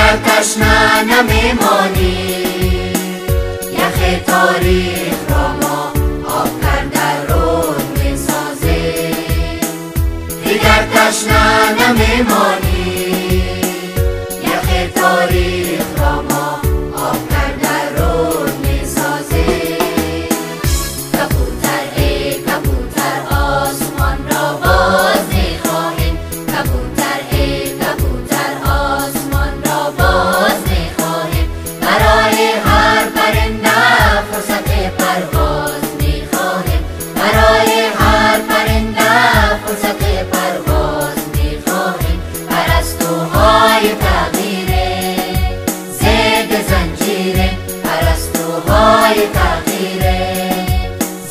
دیگر تشنه نمیمانی، یخ تاریخ را ما آب کرده رود میسازیم. دیگر تشنه نمیمانی، یخ تاریخ را ما آب کرده رود میسازیم. کبوتر ای کبوتر آسمان را باز میخواهیم، کبوتر ای کبوتر آسمان را باز میخواهیم. برای هر پرنده فرصت پرواز میخواهیم، برای هر پرنده فرصت پرواز میخواهیم. پرستوهای تغییره ضد زنجیره، پرستوهای تغییره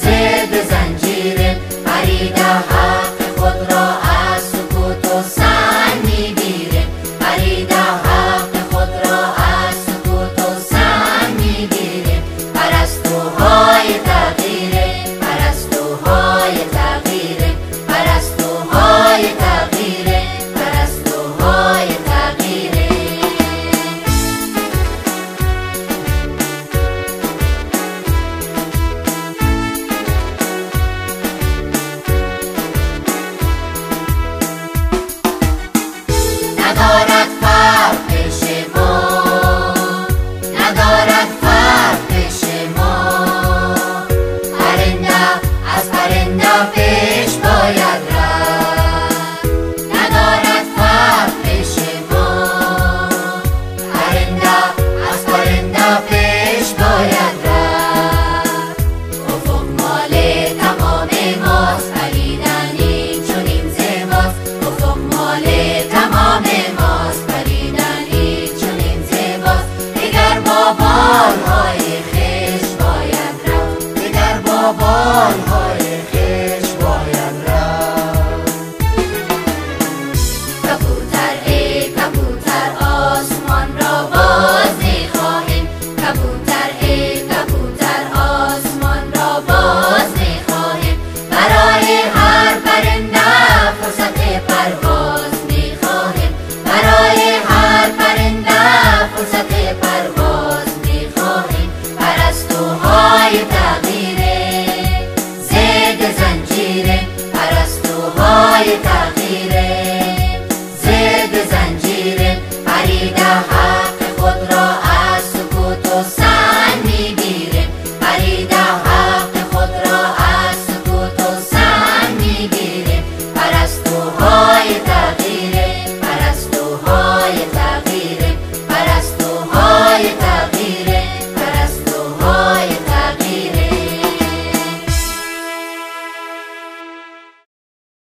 ضد زنجیره. فرید حق خود را از سکوت و سنگ میگیره، فرید حق خود را از سکوت و سنگ میگیره. پرستوهای تغییره، پرستوهای تغییره، پرستوهای تغییره، پرستوهای تغییره. ندارد فرق پیش ما، ندارد فرق پیش ما. پرنده از پرنده پیش باید رفت، ندارد فرق پیش ما. پرنده از پرنده پیش باید رفت. افق مال تمام ماست، پریدن این چنین زیباست. افق مال تمام ماست، پریدن این چنین زیباست. دیگر با بالهای خویش باید رفت، دیگر با بالهای خویش باید رفت. کبوتر ای کبوتر آسمان را باز میخواهیم، کبوتر ای کبوتر آسمان را باز میخواهیم. برای هر پرنده فرصت پرواز میخواهیم، برای هر پرنده فرصت پرواز میخواهیم. پرستوهای تغییره ضد زنجیره، پرستوهای تغییره